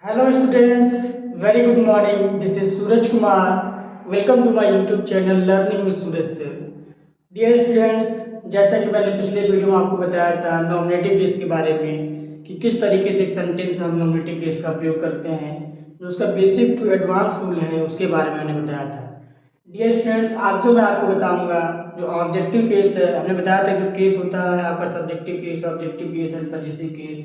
Hello students, very good morning. This is Suraj Kumar. Welcome to my YouTube channel Learning with Suraj sir. Dear students, जैसा कि मैंने पिछले video में आपको बताया था नॉमिनेटिव केस के बारे में कि किस तरीके से एक सेंटेंस में हम नॉमिनेटिव केस का प्रयोग करते हैं, जो उसका बेसिक टू एडवांस रूल है उसके बारे में मैंने बताया था। डियर स्टूडेंट्स, आज जो मैं आपको बताऊंगा जो ऑब्जेक्टिव केस है, हमने बताया था जो केस होता है आपका subjective case, objective case and possessive case.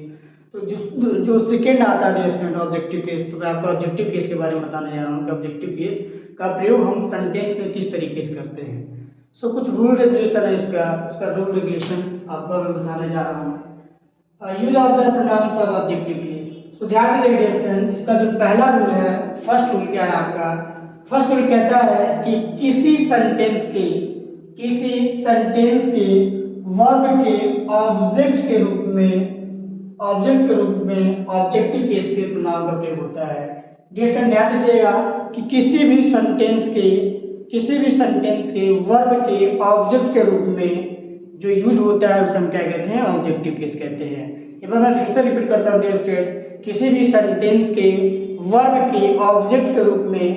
तो जो जो सेकेंड आता है स्टूडेंट ऑब्जेक्टिव केस, तो मैं आपको ऑब्जेक्टिव केस के बारे में बताने जा रहा हूँ कि ऑब्जेक्टिव केस का प्रयोग हम सेंटेंस में किस तरीके से करते हैं। सो कुछ रूल रेगुलेशन है उसका रूल रेगुलेशन आपको मैं बताने जा रहा हूँ। Use of the pronouns of objective case. So ध्यान दीजिए डियर फ्रेंड, इसका जो पहला रूल है, फर्स्ट रूल क्या है आपका? फर्स्ट रूल कहता है कि किसी सेंटेंस के वर्ब के ऑब्जेक्ट के रूप में ऑब्जेक्टिव केस के प्रोनाउन का प्रयोग होता है। डियर फ्रेंड, ध्यान दीजिएगा कि किसी भी सेंटेंस के वर्ब के ऑब्जेक्ट के रूप में जो यूज होता है उसे हम क्या कहते हैं? ऑब्जेक्टिव केस कहते हैं। एक बार मैं फिर से रिपीट करता हूँ डियर फ्रेंड, किसी भी सेंटेंस के वर्ब के ऑब्जेक्ट के रूप में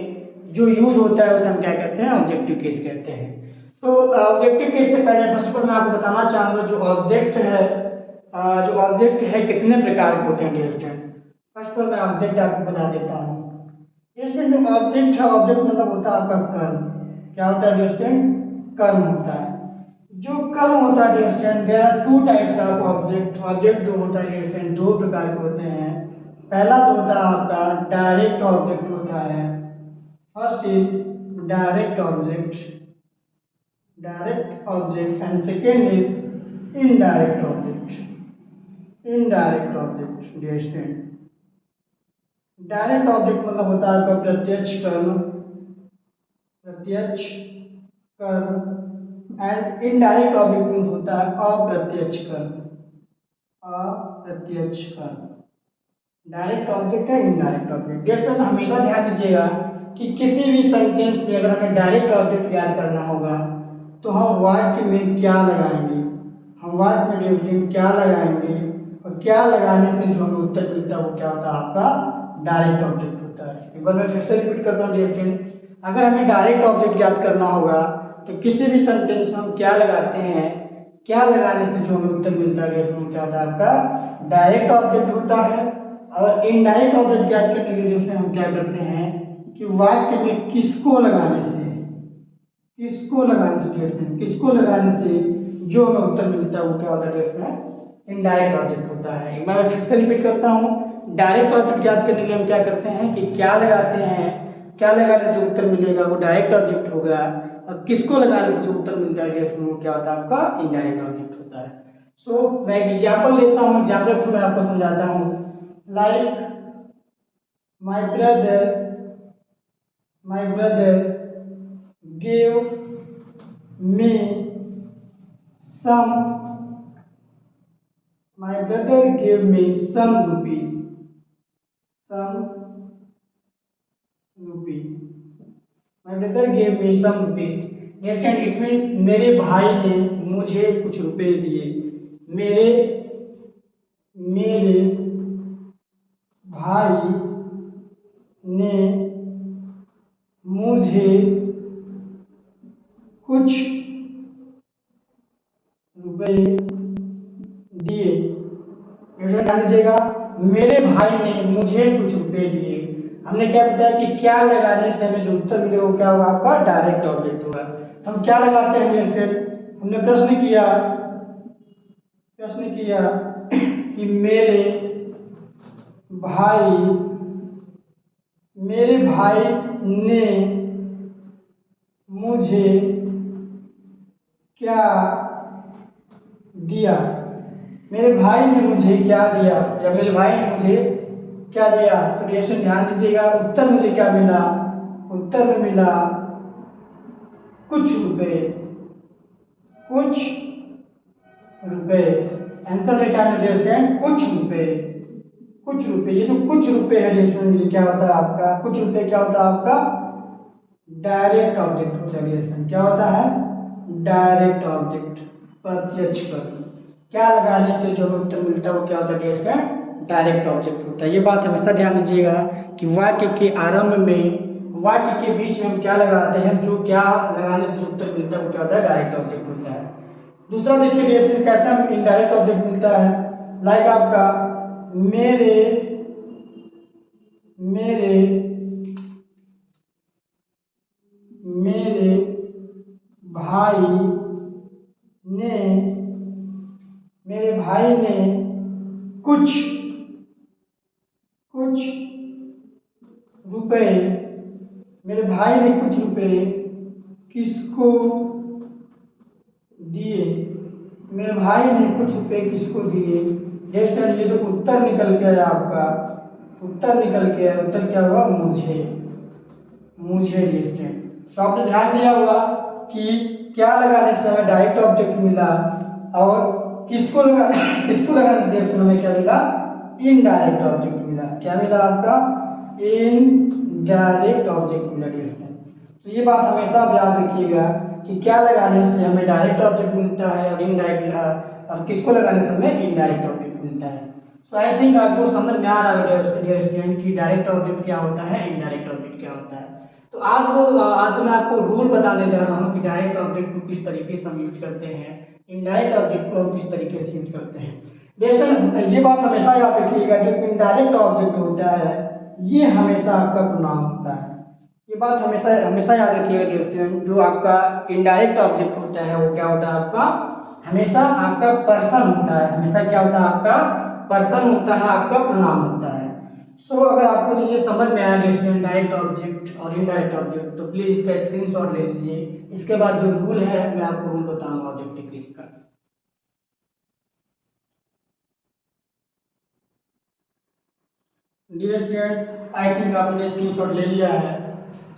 जो यूज होता है उसे हम क्या कहते हैं? ऑब्जेक्टिव केस कहते हैं। तो ऑब्जेक्टिव केस से पहले फर्स्ट ऑफ ऑल मैं आपको बताना चाहूंगा जो ऑब्जेक्ट है कितने प्रकार के होते हैं dear student. First of all मैं ऑब्जेक्ट आपको बता देता हूँ। डियर स्टूडेंट, जो ऑब्जेक्ट है, ऑब्जेक्ट मतलब होता है आपका कर्म। क्या होता है डियर स्टूडेंट? कर्म होता है। जो कर्म होता है dear student, there are two types of object. Object जो होता है डियर स्टूडेंट दो प्रकार के होते हैं। पहला जो होता है आपका डायरेक्ट ऑब्जेक्ट होता है। First is direct object and second is indirect object dear student. Direct object मतलब होता है आपका प्रत्यक्ष कर्म एंड इनडायरेक्ट ऑब्जेक्ट मीन्स होता है अप्रत्यक्ष कर्म। डायरेक्ट ऑब्जेक्ट है, इनडायरेक्ट ऑब्जेक्ट। डियर स्टूडेंट, हमेशा ध्यान दीजिएगा कि किसी भी सेंटेंस में अगर हमें डायरेक्ट ऑब्जेक्ट याद करना होगा तो हम वाक्य में क्या लगाएंगे? और क्या लगाने से जो हमें उत्तर मिलता है वो क्या होता है? आपका डायरेक्ट ऑब्जेक्ट होता है। एक बार मैं फिर से रिपीट करता हूँ डियर फ्रेंड, अगर हमें डायरेक्ट ऑब्जेक्ट याद करना होगा तो किसी भी सेंटेंस में हम क्या लगाते हैं? क्या लगाने से जो हमें उत्तर मिलता है डियर फ्रेंड क्या होता है? आपका डायरेक्ट ऑब्जेक्ट होता है। और इनडायरेक्ट ऑब्जेक्ट याद करने के लिए हम क्या करते हैं कि वाक्य में किसको लगाने से जो हमें उत्तर मिलता है वो क्या होता है? इनडायरेक्ट ऑब्जेक्ट होता है। मैं फिर से रिपीट करता हूँ, डायरेक्ट ऑब्जेक्ट याद करने के लिए हम क्या करते हैं कि क्या लगाते हैं, क्या लगाने से जो उत्तर मिलेगा वो डायरेक्ट ऑब्जेक्ट होगा, और किसको लगाने से जो उत्तर मिलता है वो क्या होता है? आपका इनडायरेक्ट ऑब्जेक्ट होता है। सो मैं एक एग्जाम्पल देता हूँ, एग्जाम्पल थ्रू मैं आपको समझाता हूँ। Like my brother gave me some rupee my brother gave me some rupees। Next and it means मेरे भाई ने मुझे कुछ रुपए दिए। मेरे भाई ने मुझे कुछ रुपए दिए। ध्यान दीजिएगा, मेरे भाई ने मुझे कुछ रुपए दिए। हमने क्या बताया कि क्या लगाने से हमें जो उत्तर मिले वो क्या होगा? आपका डायरेक्ट ऑब्जेक्ट होगा। तो हम क्या लगाते हैं? फिर हमने प्रश्न किया कि मेरे भाई ने मुझे क्या दिया। मेरे भाई ने मुझे क्या दिया या मेरे भाई ने मुझे क्या दिया? तो रिएक्शन ध्यान दीजिएगा, उत्तर मुझे क्या मिला? उत्तर में मिला कुछ रुपए। आंसर में क्या मिले? कुछ रुपए। ये जो कुछ रुपए है रिएक्शन, ये क्या होता है आपका? कुछ रुपए क्या होता है आपका? डायरेक्ट ऑब्जेक्ट होता है रिएक्शन। क्या होता है? डायरेक्ट ऑब्जेक्ट, प्रत्यक्ष कर्म। क्या लगाने से जो उत्तर मिलता है वो क्या होता है? डायरेक्ट ऑब्जेक्ट होता है। ये बात हमेशा ध्यान दीजिएगा कि वाक्य के आरंभ में, वाक्य के बीच में हम क्या लगाते हैं, जो क्या लगाने से जो उत्तर मिलता है वो क्या होता है, डायरेक्ट ऑब्जेक्ट होता है। दूसरा देखिए डियर कैसा इनडायरेक्ट ऑब्जेक्ट मिलता है, लाइक आपका मेरे मेरे मेरे भाई ने मेरे भाई ने कुछ रुपए मेरे भाई ने कुछ रुपए किसको दिए, मेरे भाई ने कुछ रुपए किसको दिए। जैसे ये जो उत्तर निकल के आया आपका, उत्तर निकल के आया, उत्तर क्या हुआ, मुझे लिखते हैं। तो आपने ध्यान दिया होगा कि क्या लगाने से हमें डायरेक्ट ऑब्जेक्ट मिला और किसको लगाने से हमें क्या मिला, इनडायरेक्ट ऑब्जेक्ट मिला। क्या मिला आपका, इनडायरेक्ट ऑब्जेक्ट मिला डियर स्टूडेंट। तो ये बात हमेशा आप याद रखिएगा कि क्या लगाने से हमें डायरेक्ट ऑब्जेक्ट मिलता है और इनडायरेक्ट, और किसको लगाने से हमें इनडायरेक्ट ऑब्जेक्ट मिलता है। सो आई थिंक आपको समझ में आ रहा है डियर स्टूडेंट कि डायरेक्ट ऑब्जेक्ट क्या होता है, इनडायरेक्ट ऑब्जेक्ट क्या होता है। तो आज मैं आपको रूल बताने जा रहा हूँ कि डायरेक्ट ऑब्जेक्ट को किस तरीके से हम यूज करते हैं, इनडायरेक्ट ऑब्जेक्ट को हम किस तरीके से यूज करते हैं। देखिए ये बात हमेशा याद रखिएगा, जो इनडायरेक्ट ऑब्जेक्ट होता है ये हमेशा आपका प्रोनाउन होता है। ये बात हमेशा याद रखिएगा डियर, जो आपका इनडायरेक्ट ऑब्जेक्ट होता है वो क्या होता है, आपका हमेशा आपका पर्सन होता है। हमेशा क्या होता है, आपका पर्सन होता है, आपका प्रोनाउन होता है। सो अगर आपको ये समझ में आया डियर, डायरेक्ट ऑब्जेक्ट और इनडायरेक्ट ऑब्जेक्ट, तो प्लीज इसका स्क्रीनशॉट ले लीजिए। इसके बाद जो रूल है मैं आपको रूल बताऊंगा ऑब्जेक्टिव केस का। डियर स्टूडेंट्स, आई थिंक आपने स्क्रीनशॉट ले लिया है।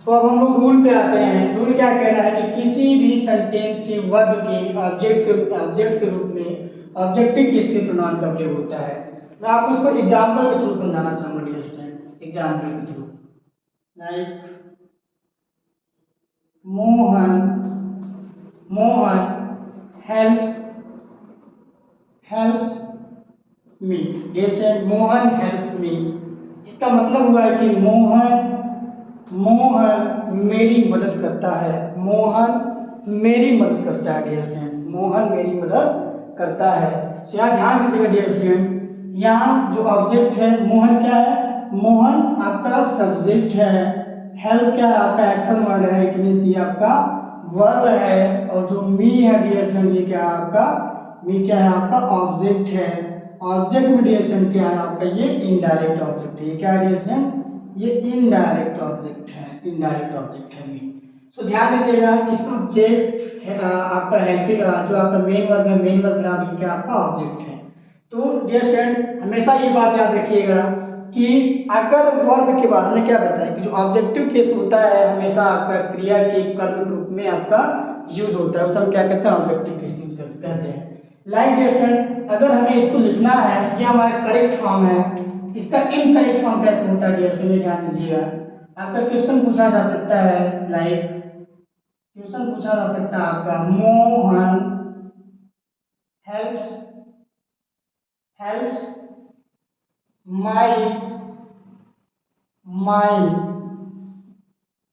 तो अब हम लोग रूल पे आते हैं। रूल क्या कह रहा है कि किसी भी सेंटेंस के वर्ब के ऑब्जेक्ट के रूप में ऑब्जेक्टिव केस के प्रोनाउन का प्रयोग होता है। मैं आपको इसको एग्जांपल के थ्रू समझाना चाहूंगा डियर स्टूडेंट, एग्जांपल के through. Like Mohan helps me. जैसे मोहन हेल्प्स मी, इसका मतलब हुआ है कि मोहन मेरी मदद करता है। मोहन मेरी मदद करता है डियर फ्रेंड, मोहन मेरी मदद करता है। तो यहाँ ध्यान दीजिएगा डियर फ्रेंड, यहाँ जो ऑब्जेक्ट है मोहन क्या है, मोहन आपका सब्जेक्ट है, हेल्प क्या है आपका एक्शन वर्ड है, इट मीन्स ये आपका वर्ब है, और जो मी है डियर फ्रेंड ये क्या है आपका, मी क्या है आपका ऑब्जेक्ट है। ऑब्जेक्ट में डियर फ्रेंड क्या है आपका, ये इनडायरेक्ट ऑब्जेक्ट है। ये क्या है डियर फ्रेंड, ये इनडायरेक्ट ऑब्जेक्ट है, इनडायरेक्ट ऑब्जेक्ट है ये। सो ध्यान दीजिएगा कि सब्जेक्ट आपका हेल्पिंग, जो आपका मेन वर्ब है, मेन वर्ब क्या आपका ऑब्जेक्ट है। तो डियर स्टूडेंट हमेशा ये बात याद रखिएगा कि अगर वर्ब के बाद में क्या बताया कि जो ऑब्जेक्टिव केस होता है हमेशा आपका क्रिया के कर्म के रूप में आपका यूज होता है, उसे हम क्या कहते हैं, ऑब्जेक्टिव केस यूज कहते हैं। लाइक डियर स्टूडेंट अगर हमें इसको लिखना है, ये हमारा करेक्ट फॉर्म है, इसका इनकरेक्ट फॉर्म कैसे होता है डियर स्टूडेंट, ध्यान दीजिएगा। आपका क्वेश्चन पूछा जा सकता है, लाइक क्वेश्चन पूछा जा सकता है आपका मोहन हेल्प्स माई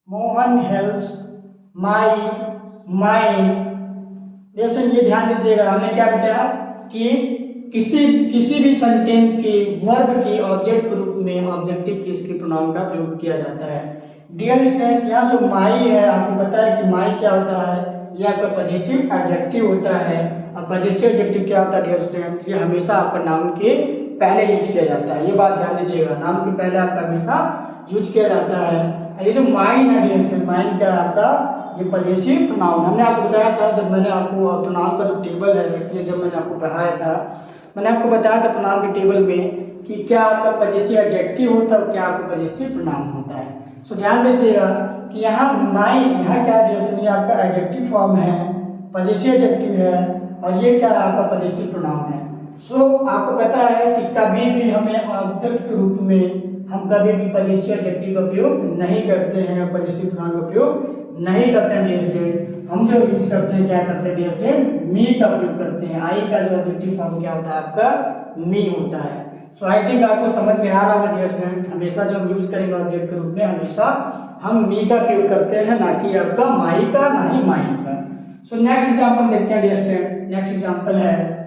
मोहन हेल्प्स माई। जैसे ये ध्यान दीजिएगा, हमने क्या बताया कि किसी भी सेंटेंस के वर्ब के ऑब्जेक्ट के रूप में ऑब्जेक्टिव केस के प्रोनाउन का प्रयोग किया जाता है। डियर स्टूडेंट्स यहाँ जो माई है, आपको पता है कि माई क्या होता है, ये आपका पजेसिव एडजेक्टिव होता है। और पजेसिव एडजेक्टिव क्या होता है डियर स्टूडेंट, ये हमेशा आपका नाउन के पहले यूज किया जाता है। ये बात ध्यान दीजिएगा, नाउन के पहले आपका हमेशा यूज किया जाता है। ये जो माइन है डियर स्टूडेंट, माइन क्या है आपका, ये पजेसिव प्रोनाउन। हमने आपको बताया था जब मैंने आपको प्रोनाउन का जो टेबल है, जब मैंने आपको पढ़ाया था, मैंने आपको बताया था प्रोनाउन के टेबल में कि क्या आपका पजेसिव एडजेक्टिव होता है और क्या आपका पजेसिव प्रोनाउन होता है। सो ध्यान दीजिएगा कि यहाँ माई, यहाँ क्या है, ये आपका एडजेक्टिव फॉर्म है, पजेसिव एडजेक्टिव है, और ये क्या है आपका पजेसिव प्रोनाउन है। सो आपको पता है कि कभी भी हमें ऑब्जेक्ट के रूप में हम कभी भी पजेसिव एडजेक्टिव का प्रयोग नहीं करते हैं, पजेसिव प्रोनाउन का प्रयोग नहीं करते हैं डियर फ्रेंड। हम जो यूज करते हैं क्या करते हैं डियर फ्रेंड, मी का प्रयोग करते हैं। आई का जो ऑब्जेक्टिव फॉर्म क्या होता है आपका, मी होता है। सो आई थिंक आपको समझ में आ रहा होगा डियर स्टूडेंट, हमेशा जब हम यूज करेंगे ऑब्जेक्ट के रूप में हमेशा हम मी का प्रयोग करते हैं, ना कि आपका माई का, ना ही माइन का। सो नेक्स्ट एग्जांपल देखते हैं डियर स्टूडेंट। नेक्स्ट एग्जांपल है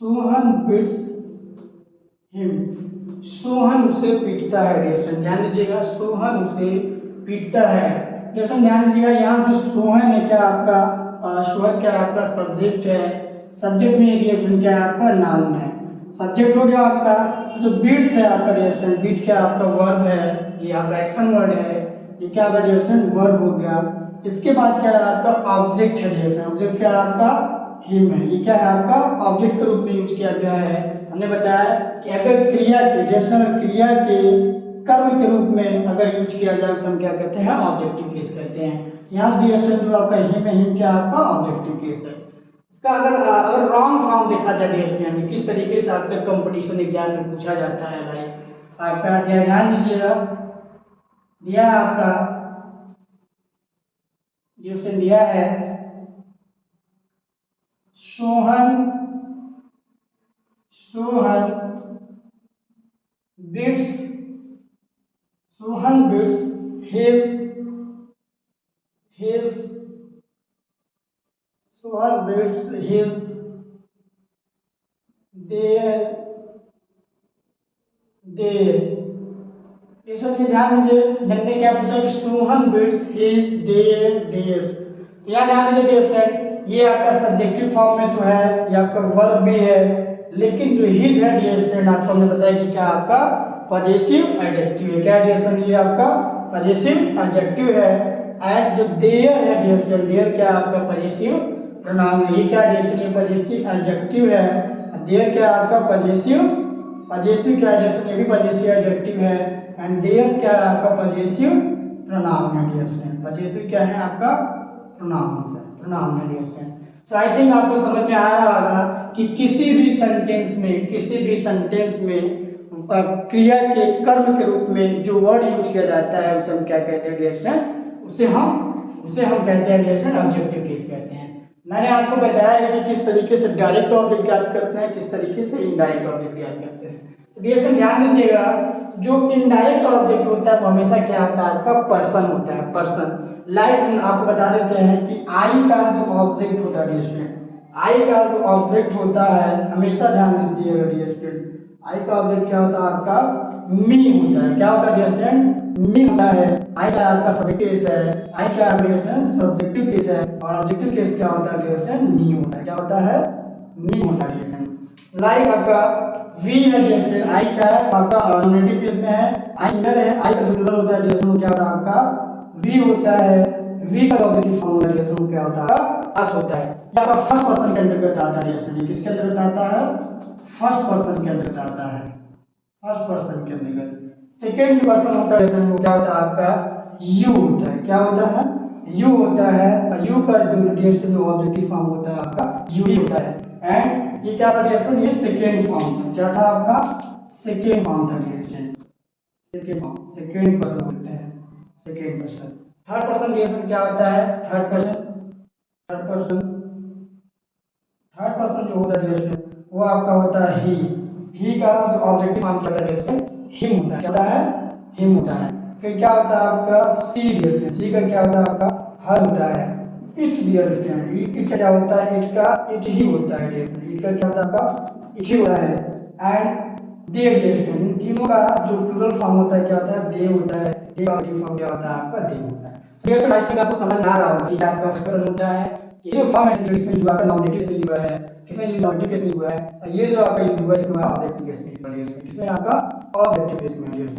सोहन बिट्स हिम। सोहन उसे पीटता है डियर स्टूडेंट, ध्यान दीजिएगा, सोहन उसे पीटता है। डियर स्टूडेंट ध्यान दीजिएगा, यहाँ जो सोहन है क्या आपका सोहन क्या आपका सब्जेक्ट है, सब्जेक्ट में डियर स्टूडेंट क्या आपका नाउन है, सब्जेक्ट हो गया आपका। जो बीट्स है आपका डियर स्टूडेंट, बीट क्या आपका वर्ब है, ये आपका एक्शन वर्ड है, ये क्या आपका डियर स्टूडेंट वर्ब हो गया। इसके बाद क्या है आपका ऑब्जेक्ट है डियर स्टूडेंट, ऑब्जेक्ट क्या है आपका हिम है, ये क्या है आपका ऑब्जेक्ट के रूप में यूज किया गया है। हमने बताया कि अगर क्रिया के डियर स्टूडेंट क्रिया के कर्म के रूप में अगर यूज किया जाए उसे हम क्या कहते हैं ऑब्जेक्टिव केस कहते हैं। यहाँ डियर स्टूडेंट जो आपका हिम है, हिम क्या आपका ऑब्जेक्टिव केस है। इसका अगर रॉन्ग फॉर्म देखा जाए डियर स्टूडेंट, किस तरीके से आपका कंपटीशन एग्जाम में पूछा जाता है, लाइक आपका ध्यान दीजिएगा, दिया आपका जो दिया है सोहन बिट्स his their इसमें ध्यान दीजिए, मैंने क्या पूछा कि सोहन बिट्स हिज देयर्स। तो यहाँ ध्यान दीजिए डियर स्टूडेंट, ये आपका सब्जेक्टिव फॉर्म में तो है, ये आपका वर्ब भी है, लेकिन जो हिज है डियर स्टूडेंट आपको हमने बताया कि क्या आपका पॉजेसिव एडजेक्टिव है। क्या डियर स्टूडेंट, ये आपका पॉजेसिव एडजेक्टिव है। एंड जो देयर है डियर स्टूडेंट, देयर क्या आपका पॉजेसिव प्रोनाउन है, ये क्या डियर स्टूडेंट पॉजेसिव एडजेक्टिव है। देयर क्या आपका पॉजेसिव क्या डियर स्टूडेंट, ये भी पॉजेसिव एडजेक्टिव है। एंड देयर क्या है आपका पॉजेसिव प्रोनाउन है डियर स्टूडेंट, पॉजेसिव क्या है आपका प्रोनाउन है dear student. So I think आपको समझ में आ रहा होगा कि किसी भी सेंटेंस में क्रिया के कर्म के रूप में जो वर्ड यूज किया जाता है उसे हम क्या कहते हैं डियर स्टूडेंट, उसे हम कहते हैं डियर स्टूडेंट ऑब्जेक्टिव केस कहते हैं। मैंने आपको बताया है कि किस तरीके से डायरेक्ट ऑब्जेक्ट ज्ञात करते हैं, किस तरीके से इनडायरेक्ट ऑब्जेक्ट ज्ञात करते हैं। तो डियर स्टूडेंट ध्यान दीजिएगा, जो इनडायरेक्ट ऑब्जेक्ट होता है वो हमेशा क्या होता है आपका पर्सन होता है, पर्सन। लाइक हम आपको बता देते हैं कि आई का जो ऑब्जेक्ट होता है डियर स्टूडेंट, आई का जो ऑब्जेक्ट होता है, हमेशा ध्यान दीजिएगा डियर स्टूडेंट, आई का ऑब्जेक्ट क्या होता है आपका मी होता है। क्या होता है डियर स्टूडेंट, मी होता है। आई का आपका सब्जेक्टिव केस है, आई क्या डियर स्टूडेंट सब्जेक्टिव केस है, और ऑब्जेक्टिव केस क्या होता है डियर स्टूडेंट मी होता है। क्या होता है मी होता है डियर स्टूडेंट। लाइक आपका वी है डियर स्टूडेंट, आई क्या है आपका नॉमिनेटिव केस में है, आई सिंगल है, आई का जो प्लूरल होता है डियर स्टूडेंट क्या होता है आपका वी होता है। वी का ऑब्जेक्टिव फॉर्म होता है डियर स्टूडेंट क्या होता है अस होता है। ये आपका फर्स्ट पर्सन के अंतर्गत आता है डियर स्टूडेंट, किसके अंतर्गत आता है फर्स्ट पर्सन के अंतर्गत आता है, फर्स्ट पर्सन के अंतर्गत। सेकेंड पर्सन होता है वो क्या होता है आपका यू होता है। क्या होता है यू होता है, यू का जो डियर स्टूडेंट ऑब्जेक्टिव फॉर्म होता है आपका यू ही होता है। एंड ये क्या था डियर स्टूडेंट, ये सेकेंड फॉर्म था। क्या था आपका सेकेंड फॉर्म था dear student, second form, second person होता है, second person. Third person dear student क्या होता है थर्ड पर्सन जो होता है डियर स्टूडेंट वो आपका होता है ही का जो ऑब्जेक्टिव फॉर्म क्या होता है डियर स्टूडेंट हिम होता है। क्या होता है हिम होता है। फिर क्या होता है आपका सी डियर स्टूडेंट, सी का क्या होता है आपका हर होता है। इट डियर स्टूडेंट, इट क्या होता है इट का इट ही होता है डियर स्टूडेंट, इट का क्या होता है आपका इट ही होता है। एंड दे डियर स्टूडेंट, तीनों का जो प्लूरल फॉर्म होता है क्या होता है दे होता है, दे का ऑब्जेक्टिव फॉर्म क्या होता है आपका दे होता है। डियर स्टूडेंट आई थिंक आपको समझ आ रहा होगा कि आपका फर्स्ट होता है ये जो फॉर्म है इसमें जो आपका नॉमिनेटिव से लिया है, किसमें ये नॉमिनेटिव केस में हुआ है, और ये जो आपका यूज हुआ है इसमें ऑब्जेक्टिव केस में लिया है, किसमें आपका ऑब्जेक्टिव केस में लिया है,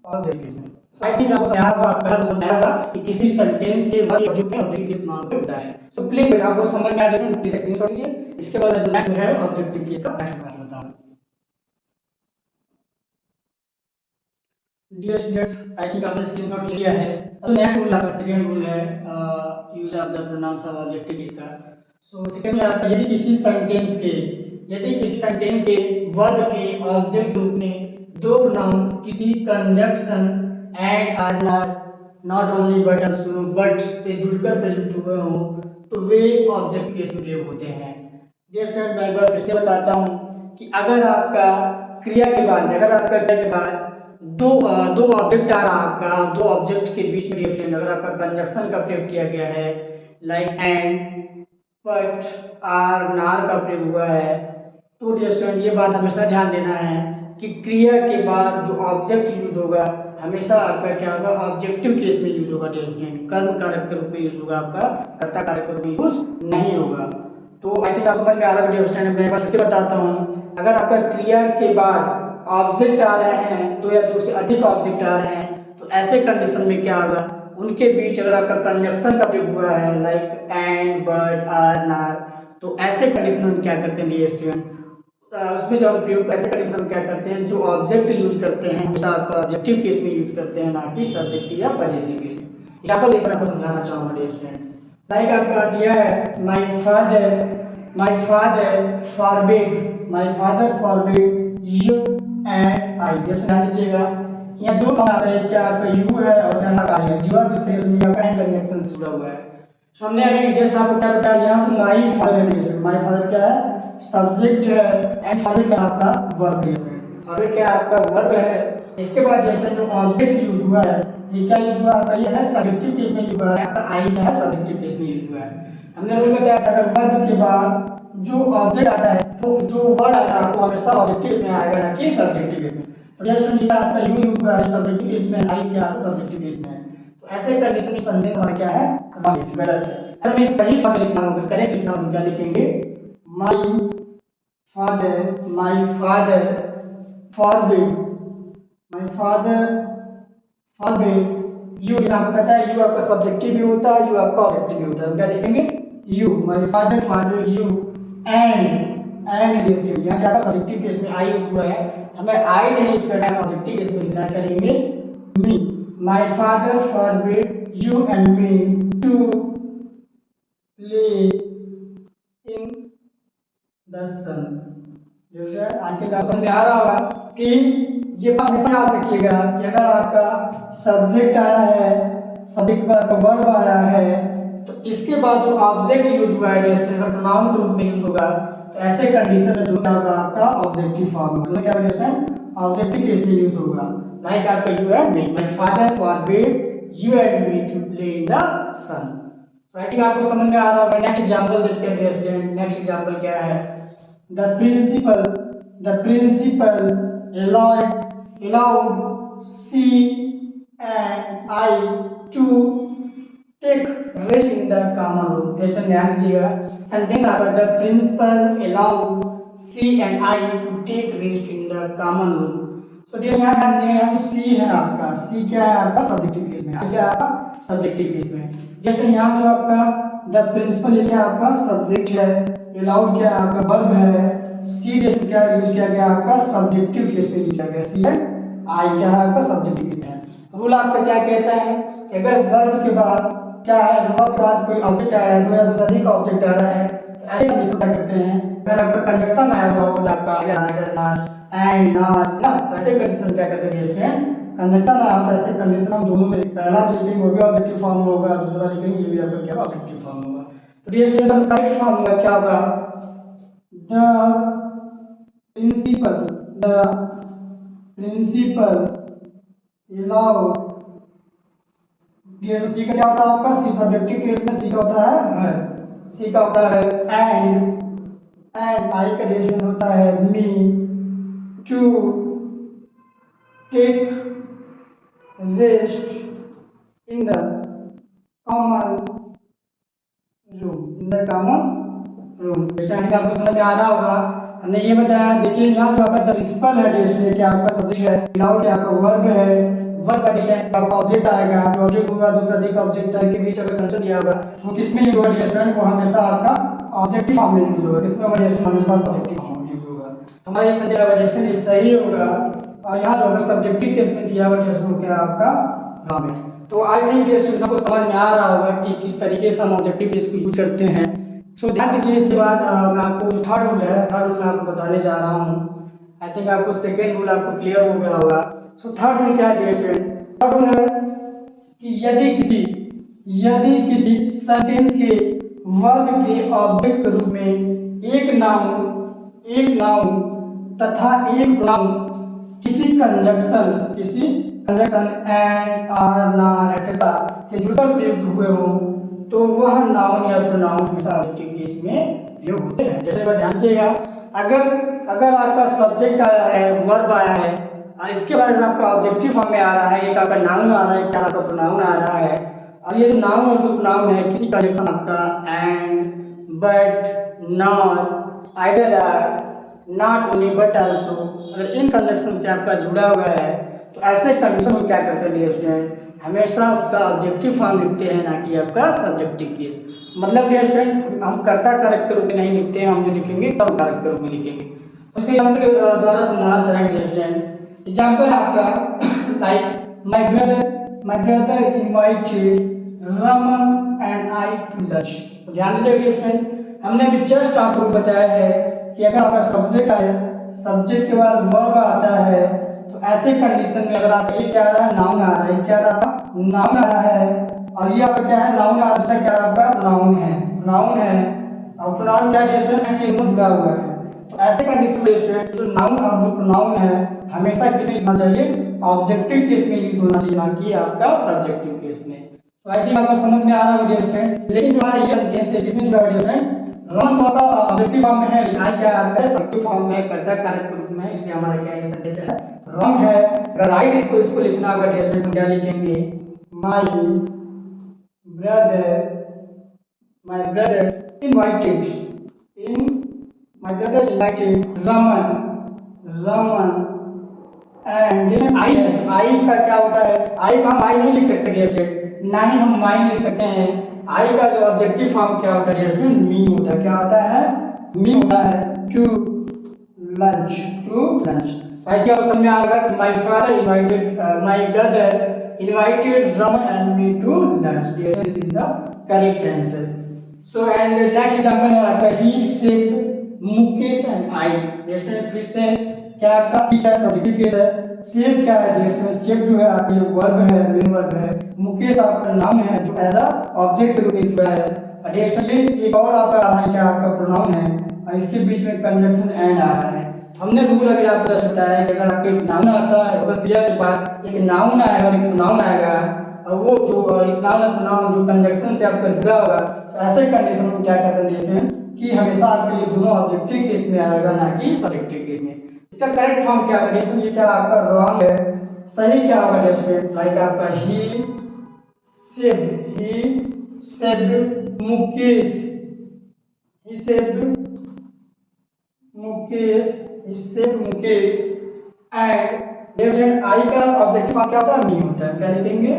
ऑब्जेक्टिव केस में। आई थिंक आपको समझ आ रहा होगा, समझ आएगा कि किसी सेंटेंस के वर्ब ऑब्जेक्ट में ऑब्जेक्टिव केस नाम होता है। सो प्लीज आपको समझ में आ जाए प्लीज स्क्रीनशॉट लीजिए। इसके बाद जो नेक्स्ट है ऑब्जेक्टिव केस का नेक्स्ट मैं बताऊं। डियर स्टूडेंट्स आई थिंक आपने स्क्रीनशॉट लिया है। अब नेक्स्ट रूल आपका सेकंड रूल है use of the pronouns of objective case का। सो सेकंड में आपका यदि किसी सेंटेंस के वर्ब के ऑब्जेक्ट रूप में दो प्रोनाउंस किसी conjunction and or not only but also, but से जुड़कर प्रयुक्त हुए हों तो वे ऑब्जेक्ट केस में प्रयोग होते हैं। डियर स्टूडेंट, मैं एक बार फिर से बताता हूँ कि अगर आपका क्रिया के बाद दो ऑब्जेक्ट आ रहा है, आपका दो ऑब्जेक्ट के बीच में डियर अगर आपका कंजक्शन का प्रयोग किया गया है, लाइक एंड, बट, आर, नार का प्रयोग हुआ है, तो डियर स्टूडेंट ये बात हमेशा ध्यान देना है कि क्रिया के बाद जो ऑब्जेक्ट यूज होगा हमेशा आपका क्या होगा, ऑब्जेक्टिव केस में यूज होगा डियर स्टूडेंट, कर्म कारक के रूप में यूज होगा, आपका कर्ता कारक के रूप में यूज नहीं होगा। तो आई थिंक आप समझ में आ रहा है डियर स्टूडेंट। मैं एक बार फिर से बताता हूँ, अगर आपका क्रिया के बाद ऑब्जेक्ट आ रहे हैं, दो या दो से अधिक ऑब्जेक्ट आ रहे हैं, तो ऐसे कंडीशन में क्या होगा, उनके बीच अगर आपका कंजक्शन का प्रयोग हुआ है, लाइक एंड, बट, आर, नार, तो ऐसे कंडीशन में क्या करते हैं डियर स्टूडेंट, उसमें जो हम प्रयोग ऐसे कंडीशन में क्या करते हैं, जो ऑब्जेक्ट यूज करते हैं हमेशा आपका ऑब्जेक्टिव केस में यूज करते हैं, ना कि सब्जेक्टिव या पजेसिव केस में। एग्जांपल देकर आपको समझाना चाहूंगा डियर स्टूडेंट। लाइक आपका दिया है, my father forbid you and I. जैसे ध्यान दीजिएगा, यहाँ दो काम आ रहे हैं, क्या आपका यू है और क्या आपका आई है, जीवा के स्पेस में आपका एंड कंजंक्शन से जुड़ा हुआ है। सामने अभी जस्ट आपको क्या बताया, यहाँ से माय फादर क्या है, सब्जेक्ट है, एंड फॉरबिड में आपका वर्ब है। फॉरबिड क्या आपका वर्ब है। इसके बाद जैसे जो ऑब्जेक्ट यूज हुआ है, ये क्या यूज हुआ है, ये है सब्जेक्टिव केस में यूज हुआ है, आपका आई क्या है, सब्जेक्टिव केस में यूज हुआ है। हमने रूल बताया था, अगर वर्ब के बाद जो ऑब्जेक्ट आता है, तो जो वर्ड आता है आपको हमेशा ऑब्जेक्टिव केस में आएगा, ना कि सब्जेक्टिव केस में। तो जैसे ये आपका यू यूज हुआ है सब्जेक्टिव केस में, आई क्या है, सब्जेक्टिव केस में। तो ऐसे कंडीशन में सेंटेंस हमारा क्या है, गलत है। अगर मैं सही फॉर्म लिखना होगा, करेक्ट लिखना होगा, क्या लिखेंगे, my father forbid you। आपको पता है यू आपका सब्जेक्टिव भी होता है, यू आपका ऑब्जेक्टिव भी होता है, क्या लिखेंगे, you, my father forbid you and objective. यहाँ क्या सब्जेक्टिव केस में आई यूज हुआ है, हमें आई नहीं यूज करना है, ऑब्जेक्टिव केस में लिखना करेंगे me, my father forbid you and me to play in the sun. जो आगे का समझ में आ रहा होगा कि ये बात हमेशा याद रखिएगा कि अगर आपका सब्जेक्ट आया है, सब्जेक्ट का वर्ब आया है, तो इसके बाद जो ऑब्जेक्ट यूज हुआ है जैसे प्रोनाउन के रूप में यूज होगा, तो ऐसे कंडीशन में जो होगा आपका ऑब्जेक्टिव फॉर्म होगा, क्या कंडीशन, ऑब्जेक्टिव केस में यूज होगा। लाइक आपका you and me, my father forbid you and me to play in the sun. I think आपको समझ में आ रहा होगा। नेक्स्ट एग्जांपल देखते हैं डियर स्टूडेंट। नेक्स्ट एग्जांपल क्या है, the principal allowed C and I to take rest in the common room। जैसे ध्यान दीजिएगा, सेंटेंस आपका the principal allowed C and I to take rest in the common room। तो ध्यान दीजिएगा, यहाँ तो C है आपका, C क्या है आपका, सब्जेक्टिव केस में, क्या है आपका, सब्जेक्टिव केस में। जैसे यहाँ जो आपका the principal ये क्या आपका सब्जेक्ट है, अलाउड क्या आपका वर्ब है, सी जैसे क्या यूज किया गया आपका सब्जेक्टिव केस में यूज किया गया, सी है, आई क्या है आपका सब्जेक्टिव केस में। रूल आपका क्या कहता है कि अगर वर्ब के बाद क्या है, वर्ब के बाद कोई ऑब्जेक्ट आया है, दो या दो से अधिक ऑब्जेक्ट आ रहा है, तो ऐसे कंडीशन क्या करते हैं, अगर आपका कंजक्शन आया हुआ होगा आपका एंड नॉट ना, तो ऐसे कंडीशन क्या करते हैं जैसे कंजक्शन आया होता है, ऐसे कंडीशन हम दोनों में पहला जो लिखेंगे वो भी ऑब्जेक्टिव फॉर्म होगा, दूसरा लिखेंगे ये भी आपका क्या ऑब्जेक्टिव फॉर्म होगा। तो ये स्टेशन करेक्ट फॉर्म होगा क्या होगा, the principal allowed, ये सी का क्या होता है आपका, सी सब्जेक्टिव केस में सी का होता है, सी का होता है एंड आई का डेफिनेशन होता है me to take rest in the common room. जैसे आपको समझ में आ रहा होगा, हमने ये बताया। देखिए यहाँ जो आपका प्रिंसिपल है जिसमें क्या आपका सब्जेक्ट है, अलाउड आपका वर्ब है, वर्ब का डिफरेंट आपका ऑब्जेक्ट आएगा, जो ऑब्जेक्ट होगा दूसरा अधिक ऑब्जेक्ट के बीच अगर कंसेप्ट दिया होगा वो किसमें यूज होगा डिफरेंट, वो हमेशा आपका ऑब्जेक्टिव फॉर्म में यूज होगा, किसमें हमेशा ऑब्जेक्टिव फॉर्म में यूज होगा। तो हमारा ये संदेह डिफरेंट सही होगा। और यहाँ जो अगर सब्जेक्टिव केस में दिया हुआ जैसे क्या आपका नाम है। तो आई थिंक ये सुविधा को समझ में आ रहा होगा कि किस तरीके से हम ऑब्जेक्टिव केस को यूज करते हैं। सो ध्यान दीजिए। इसके बाद मैं आपको जो थर्ड रूल है, थर्ड रूल मैं आपको बताने जा रहा हूँ। आई थिंक आपको सेकेंड रूल आपको क्लियर हो गया होगा। सो थर्ड रूल क्या है, अब है कि यदि किसी सेंटेंस के वर्ब के ऑब्जेक्ट के रूप में एक नाउन तथा एक प्रोनाउन किसी कंजक्शन एंड आर नार एक्सेट्रा से जुड़कर प्रयुक्त हुए हो तो वह नाउन या प्रोनाउन हमेशा ऑब्जेक्टिव केस में प्रयोग होते हैं। जैसे ध्यान दीजिएगा, अगर आपका सब्जेक्ट आया है, वर्ब आया है और इसके बाद आपका ऑब्जेक्टिव फॉर्म में आ रहा है, एक आपका नाउन आ रहा है, एक आपका प्रोनाउन आ रहा है, और ये जो नाउन और जो प्रोनाउन है किसी कंजक्शन आपका and, but, not, either or, not only but also, अगर इन कंजक्शन से आपका जुड़ा हुआ है तो ऐसे कंडीशन में क्या करते हैं डियर स्टूडेंट, हमेशा उसका ऑब्जेक्टिव फॉर्म लिखते हैं, ना कि आपका सब्जेक्टिव केस। मतलब डियर स्टूडेंट हम कर्ता कारक के रूप में नहीं लिखते हैं, हम जो लिखेंगे कर्म कारक के रूप में लिखेंगे। उसके द्वारा समझाना चाहेंगे डियर स्टूडेंट। एग्जाम्पल आपका like my brother invited Raman and I to lunch. ध्यान दीजिए डियर स्टूडेंट, हमने अभी जस्ट आपको बताया है कि अगर आपका सब्जेक्ट आए, सब्जेक्ट के बाद वर्ब आता है तो ऐसे कंडीशन में अगर आप एक क्या आ रहा है, नाउन आ रहा है, क्या नाउन आ रहा है, और ये आपका क्या है, नाउन आ रहा है, क्या आपका नाउन है, और प्रोनाउन क्या डिफरेंस से जुड़ा हुआ है। तो ऐसे कंडीशन में स्टूडेंट जो नाउन और जो प्रोनाउन है हमेशा किस में लिखना चाहिए, ऑब्जेक्टिव केस में यूज होना चाहिए, ना कि आपका सब्जेक्टिव केस में। तो आई थिंक आपको समझ में आ रहा है स्टूडेंट। लेकिन जो हमारा ये सेंटेंस है किसमें जुड़ा है स्टूडेंट, रमन तो आपका ऑब्जेक्टिव फॉर्म में है, लिखा क्या आपका सब्जेक्टिव फॉर्म में, कर्ता कारक के रूप में, इसलिए हमारा क्या है सेंटेंस है रंग है। अगर राइट इसको लिखना होगा डियर क्या लिखेंगे, my brother invited Raman and आई का क्या होता है, आई का हम आई नहीं लिख सकते डियर, ना ही हम माई लिख सकते हैं। आई का जो ऑब्जेक्टिव फॉर्म क्या होता है डियर, मी होता है, क्या होता है, मी होता है, टू लंच। आई क्या समझ में आ रहा है, my brother invited Raman and me to lunch, this is the correct answer. So and next example है आपका ही saved Mukesh and I. Student फिर से क्या आपका ही क्या सब्जेक्टिव केस है, सेव क्या है इसमें, सेव जो है आपका वर्ब है, मेन वर्ब है, मुकेश आपका नाम है जो एज अ ऑब्जेक्ट के रूप में जुड़ा है। एडिशनली एक और आपका आ रहा है क्या आपका प्रोनाउन है, और इसके बीच में कंजक्शन एंड आ रहा है। हमने रूल अभी आपको बताया कि अगर आपके एक नाउन आता है अगर क्रिया के बाद एक नाउन आएगा और एक प्रोनाउन आएगा, और वो जो एक नाउन और प्रोनाउन जो कंजक्शन से आपका जुड़ा होगा, तो ऐसे कंडीशन में क्या करते हैं कि हमेशा आपके लिए दोनों ऑब्जेक्टिव केस में आएगा, ना कि सब्जेक्टिव केस में। इसका करेक्ट फॉर्म क्या है, ये क्या आपका रॉन्ग है, सही क्या होगा डियर, लाइक आपका ही सेव्ड मुकेश, एंड आई का ऑब्जेक्टिव फॉर्म क्या होता है, मी होता है, क्या लिखेंगे,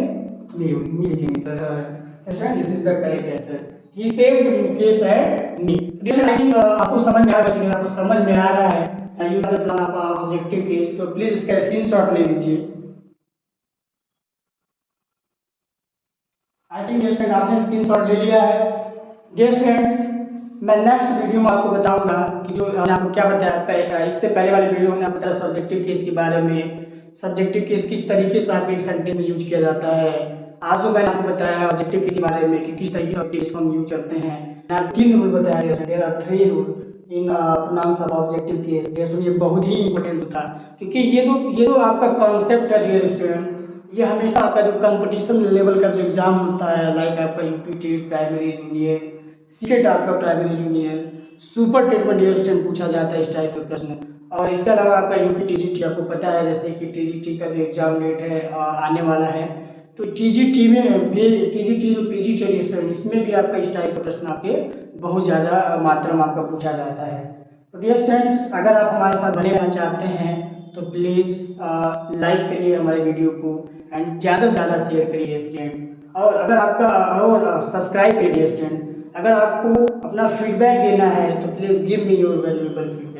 मी लिखेंगे। This is the correct answer, he saved Mukesh and me. I think आपको समझ में आ रहा है, आपको समझ में आ रहा है use the plan of objective case. तो प्लीज इसका स्क्रीनशॉट ले लीजिए। आई थिंक डियर स्टूडेंट आपने स्क्रीनशॉट ले लिया है। डियर स्टूडेंट्स मैं नेक्स्ट वीडियो में आपको बताऊंगा कि जो मैंने आपको क्या बताया, इससे पहले वाले वीडियो में आपको बताया सब्जेक्टिव केस के बारे में, सब्जेक्टिव केस किस तरीके से आपके एक सेंटेंस में यूज किया जाता है। आज मैंने आपको बताया ऑब्जेक्टिव केस के बारे में कि किस तरीके से हम यूज करते हैं। मैंने 3 रूल बताया, there are 3 rule in pronouns of objective case. Dear ये बहुत ही इंपॉर्टेंट होता है, क्योंकि ये जो आपका कॉन्सेप्ट है डियर स्टूडेंट, ये हमेशा आपका जो कंपटीशन लेवल का जो एग्जाम होता है, लाइक आपका यूपीटी प्राइमरी जूनियर, सीटेट आपका प्राइमरी जूनियर, सुपर टेट में डियर स्टूडेंट पूछा जाता है इस टाइप के प्रश्न। और इसके अलावा आपका यूपी टीजीटी आपको पता है, जैसे कि टीजीटी का जो एग्जाम डेट है आने वाला है, तो टीजीटी में भी टीजीटी जो पीजीटी है इसमें भी आपका इस टाइप का प्रश्न आपके बहुत ज़्यादा मात्रा में आपका पूछा जाता है। तो डियर फ्रेंड्स अगर आप हमारे साथ बने रहना चाहते हैं तो प्लीज़ लाइक करिए हमारे वीडियो को एंड ज़्यादा से ज़्यादा शेयर करिए स्टूडेंट, और अगर आपका और सब्सक्राइब करिए स्टूडेंट। अगर आपको अपना फीडबैक देना है तो please give me your valuable feedback.